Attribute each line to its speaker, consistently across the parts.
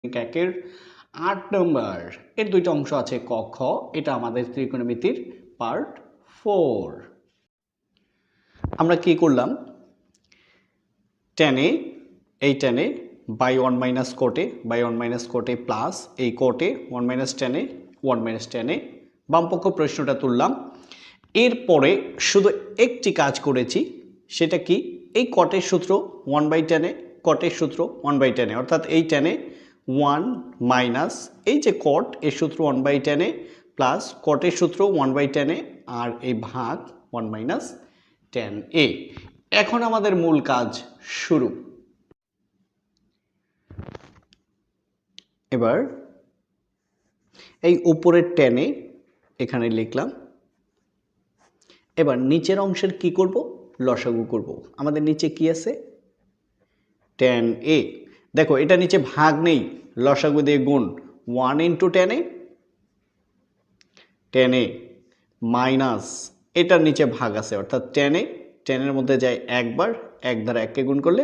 Speaker 1: একের ৮ নম্বর এর দুইটা অংশ আছে ক খ, এটা আমাদের ত্রিকোণমিতির পার্ট 4। আমরা কি করলাম, টেনে এই tan A by 1 minus cot A by 1 minus cot A plus এই কোটে 1 মাইনাস টেনে 1 মাইনাস টেনে বামপক্ষ প্রশ্নটা তুললাম। এরপরে শুধু একটি কাজ করেছি, সেটা কি, এই কটের সূত্র 1 বাই টেনে, কটের সূত্র 1 বাই টেনে, অর্থাৎ এই টেনে 1 মাইনাস এই যে কট এর সূত্র 1 বাই টেনে প্লাস কটের সূত্র 1 বাই টেনে আর এই ভাগ 1 মাইনাস টেন এ। এখন আমাদের মূল কাজ শুরু। এবার এই উপরের টেনে এখানে লিখলাম। এবার নিচের অংশের কি করব, লসাগু করব। আমাদের নিচে কি আছে, টেন এ। দেখো এটা নিচে ভাগ নেই, লসাগু দিয়ে গুণ 1 ইন্টু টেনে টেনে মাইনাস এটার নিচে ভাগ আছে, অর্থাৎ টেনে টেনের মধ্যে যায় একবার, এক দ্বারা এককে গুণ করলে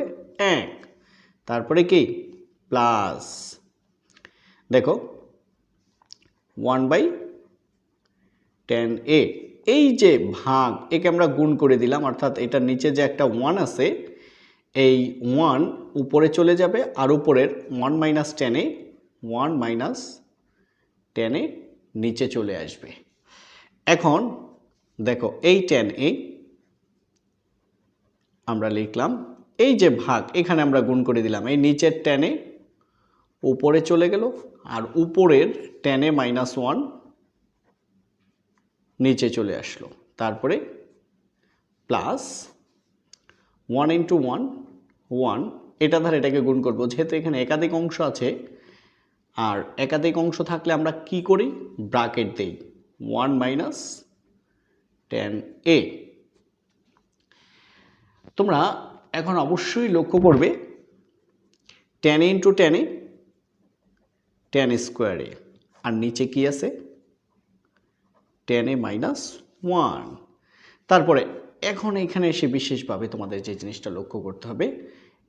Speaker 1: এক, তারপরে কি প্লাস, দেখো 1 বাই টেন এ। এই যে ভাগ একে আমরা গুণ করে দিলাম, অর্থাৎ এটার নিচে যে একটা 1 আছে এই 1 উপরে চলে যাবে আর উপরের 1 মাইনাস টেনে 1 মাইনাস টেনে নিচে চলে আসবে। এখন দেখো এই টেন এ আমরা লিখলাম, এই যে ভাগ এখানে আমরা গুণ করে দিলাম, এই নিচের টেনে উপরে চলে গেল আর উপরের টেনে মাইনাস 1 নিচে চলে আসলো, তারপরে প্লাস 1 ইন্টু 1 1, এটা দ্বারা এটাকে গুণ করবো, যেহেতু এখানে একাধিক অংশ আছে আর একাধিক অংশ থাকলে আমরা কি করি, ব্র্যাকেট দেই 1 মাইনাস টেন এ। তোমরা এখন অবশ্যই লক্ষ্য করবে টেন ইন্টু টেনে টেন স্কোয়ারে আর নিচে কি আছে টেনে মাইনাস 1। তারপরে এখন এখানে এসে বিশেষভাবে তোমাদের যে জিনিসটা লক্ষ্য করতে হবে,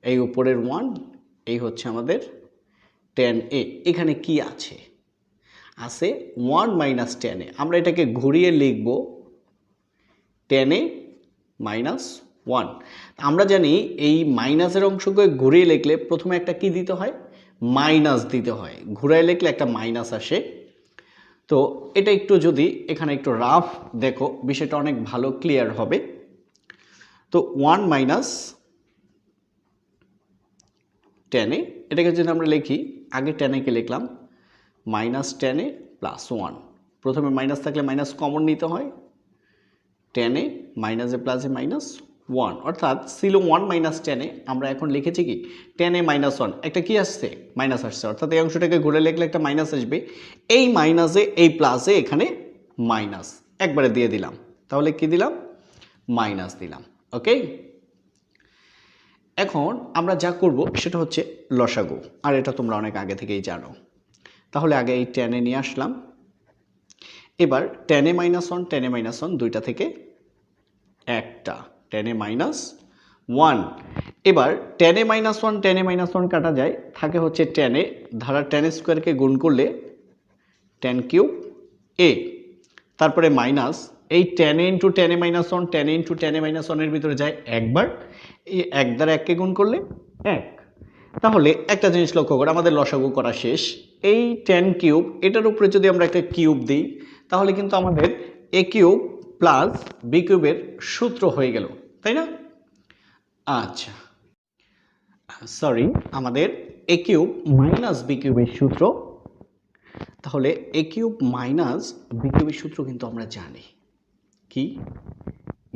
Speaker 1: এই উপরের 1 এই হচ্ছে আমাদের টেন এ, এখানে কি আছে, আছে 1 মাইনাস টেনে, আমরা এটাকে ঘুরিয়ে লিখব টেনে মাইনাস 1। আমরা জানি এই মাইনাসের অংশকে ঘুরিয়ে লিখলে প্রথমে একটা কি দিতে হয়, মাইনাস দিতে হয়, ঘুরায় লিখলে একটা মাইনাস আসে। তো এটা একটু যদি এখানে একটু রাফ দেখো, বিষয়টা অনেক ভালো ক্লিয়ার হবে। তো 1 মাইনাস টেনে, এটাকে যদি আমরা লিখি, আগে টেনেকে লিখলাম মাইনাস টেনে প্লাস 1, প্রথমে মাইনাস থাকলে মাইনাস কমন নিতে হয়, টেনে মাইনাসে প্লাসে মাইনাস 1, অর্থাৎ ছিল 1 মাইনাস টেনে, আমরা এখন লিখেছি কি টেনে মাইনাস 1, একটা কি আসছে মাইনাস আসছে, অর্থাৎ এই অংশটাকে ঘুরে লিখলে একটা মাইনাস আসবে, এই মাইনাসে এই প্লাসে এখানে মাইনাস একবারে দিয়ে দিলাম, তাহলে কি দিলাম মাইনাস দিলাম। ওকে, এখন আমরা যা করব সেটা হচ্ছে লসাগু, আর এটা তোমরা অনেক আগে থেকেই জানো। তাহলে আগে এই টেনে নিয়ে আসলাম, এবার টেনে মাইনাস 1 টেনে মাইনাস 1 দুইটা থেকে একটা, টেনে মাইনাস 1। এবার টেনে মাইনাস 1 টেনে মাইনাস 1 কাটা যায়, থাকে হচ্ছে টেনে, ধারা টেন স্কোয়ারকে গুণ করলে টেন কিউব এ, তারপরে মাইনাস এই টেনে ইন্টু টেনে মাইনাস 1 টেনে ইন্টু টেনে মাইনাস 1 এর ভিতরে যায় একবার, এই এক দ্বারা এককে গুণ করলে এক। তাহলে একটা জিনিস লক্ষ্য করে, আমাদের লসাগু করা শেষ, এই টেন কিউব এটার উপরে যদি আমরা একটা কিউব দিই তাহলে কিন্তু আমাদের এ কিউব প্লাস বি কিউবের সূত্র হয়ে গেল, তাই না? আচ্ছা সরি, আমাদের এ কিউব মাইনাস বি কিউবের সূত্র, তাহলে এ কিউব মাইনাস বি কিউবের সূত্র কিন্তু আমরা জানি কি,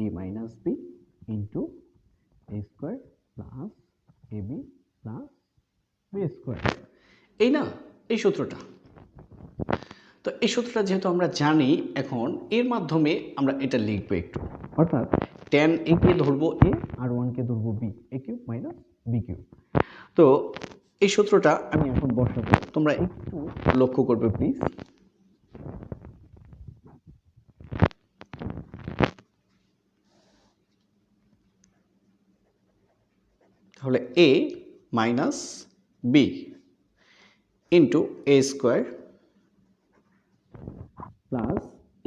Speaker 1: এ minus B into A square plus A B plus B square, এই না এই সূত্রটা। তো এই সূত্রটা যেহেতু আমরা জানি, এখন এর মাধ্যমে আমরা এটা লিখবো একটু, অর্থাৎ টেন এ কে ধরবো এ আর 1 কে ধরবো বি, এ কিউব মাইনাস বি কিউব। তো এই সূত্রটা আমি এখন বসাবো, তোমরা একটু লক্ষ্য করবে প্লিজ। তাহলে এ minus B into A square plus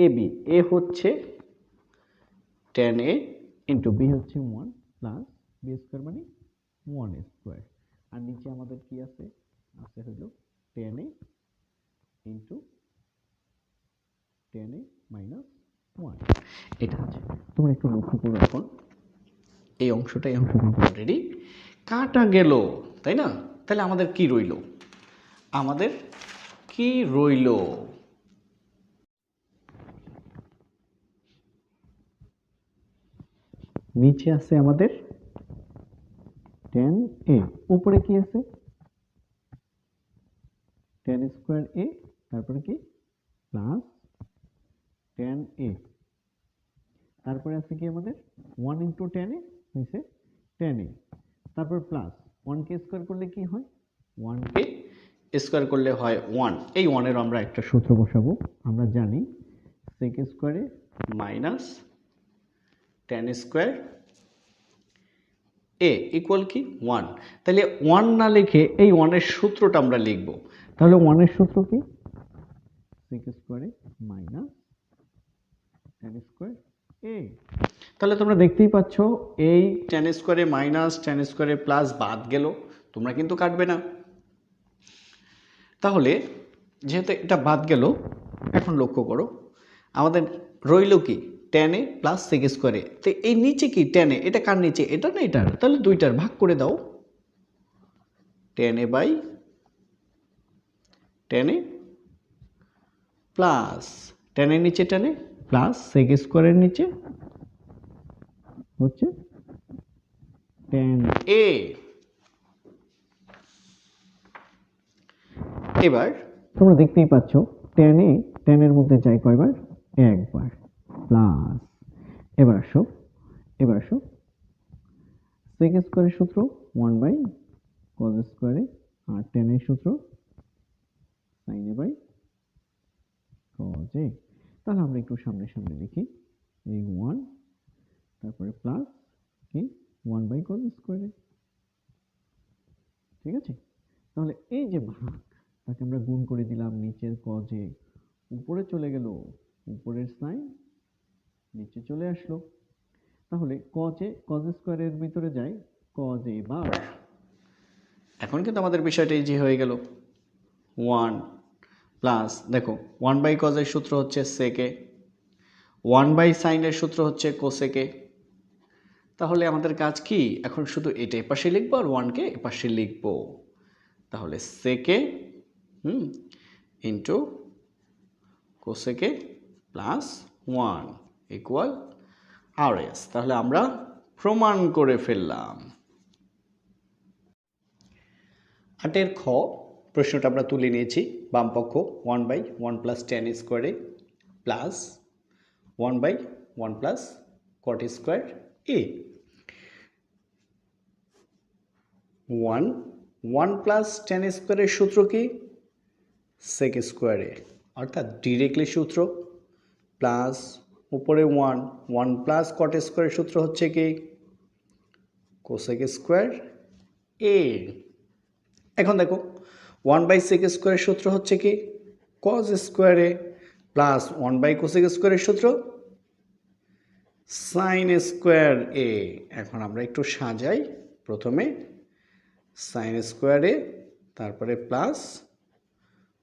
Speaker 1: A B. এ হচ্ছে টেন এ ইন্টু বি হচ্ছে 1 প্লাস বি স্কোয়ার মানে 1 স্কোয়ার। আর নিচে আমাদের কি আছে? আছে হলো টেন এ ইন্টু টেন এ মাইনাস 1। এটা আছে। তোমরা একটু লক্ষ্য করো, এখন এই অংশটা অলরেডি কাটা গেল, তাই না? তাহলে আমাদের কি রইল? আমাদের কি রইল? নিচে আছে আমাদের টেন এ, উপরে কি আছে? টেন স্কোয়ার এ, তারপরে কি প্লাস টেন এ, তারপরে আছে কি আমাদের 1 ইন্টু টেন এ হয়েছে টেন এ, তারপর প্লাস 1 কে স্কোয়ার করলে কি হয়? 1 কে স্কোয়ার করলে হয় 1। এই 1 এর আমরা একটা সূত্র বসাবো। আমরা জানি সেক স্কোয়ারে মাইনাস টেন স্কোয়ার এ ইকুয়াল কি 1। তাহলে 1 না লিখে এই 1 এর সূত্রটা আমরা লিখব। তাহলে 1 এর সূত্র কি? সেক স্কোয়ারে মাইনাস টেন স্কোয়ার এ। তাহলে তোমরা দেখতেই পাচ্ছ এই টেন স্কোয়ারে মাইনাস টেন স্কোয়ারে প্লাস বাদ গেল, তোমরা কিন্তু কাটবে না। তাহলে যেহেতু এটা বাদ গেল, এখন লক্ষ্য করো আমাদের রইল কি? টেন এ প্লাস সেক স্কোয়ারে। তো এই নিচে কি টেন এ? এটা কার নিচে? এটা না এটার? তাহলে দুইটার ভাগ করে দাও, tan A by tan A plus tan এর নিচে টেন এ প্লাস সেক স্কোয়ারের নিচে হচ্ছে টেন এ। এবার তোমরা দেখতেই পাচ্ছ টেন এ টেন এর মধ্যে যায় কয়বার? একবার, প্লাস এবার আসো সেক স্কোয়ারের সূত্র 1 বাই কজ স্কোয়ারে, আর টেন এর সূত্র sine A by cos A. তাহলে আমরা একটু সামনে সামনে লিখি, এই 1 তারপরে প্লাস কি 1 বাই কজ স্কোয়ারে। ঠিক আছে? তাহলে এই যে ভাগ, তাকে আমরা গুণ করে দিলাম, নিচের কজে উপরে চলে গেল, উপরের সাইন নিচে চলে আসলো। তাহলে কজ স্কোয়ারের ভিতরে যায় কজ এ বার। এখন কিন্তু আমাদের বিষয়টা ইজি হয়ে গেল। 1 প্লাস দেখো 1 বাই কজের সূত্র হচ্ছে সেকে, 1 বাই সাইনের সূত্র হচ্ছে কোসেকে। তাহলে আমাদের কাজ কি? এখন শুধু এটা এপাশে লিখবো আর 1 কে এপাশে লিখবো। তাহলে সেকে ইন্টু কোসেকে প্লাস 1 ইকুয়াল আর এস। তাহলে আমরা প্রমাণ করে ফেললাম। 8 খ প্রশ্নটা আমরা তুলে নিয়েছি। বাম পক্ষ 1 বাই 1 প্লাস টেন স্কোয়ারে plus 1 by 1 plus cot square A. 1 plus tan স্কোয়ারের সূত্র কি? সেক স্কোয়ারে, অর্থাৎ ডিরেক্টলি সূত্র, প্লাস উপরে 1 প্লাস কট স্কোয়ারের সূত্র হচ্ছে কি? কোসেক স্কোয়ার এ। এখন দেখো 1 বাই সেক স্কোয়ারের সূত্র হচ্ছে কি? কজ স্কোয়ারে, প্লাস 1 বাই কোসেক স্কোয়ারের সূত্র সাইন স্কোয়ার এ। এখন আমরা একটু সাজাই, প্রথমে সাইন স্কোয়ার এ, তারপরে প্লাস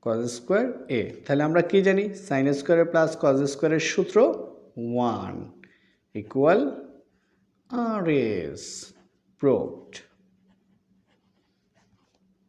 Speaker 1: কজ স্কোয়ার এ। তাহলে আমরা কি জানি? সাইন স্কোয়ারে প্লাস কজ স্কোয়ারের সূত্র 1 ইকুয়াল আর এস। প্রুভড।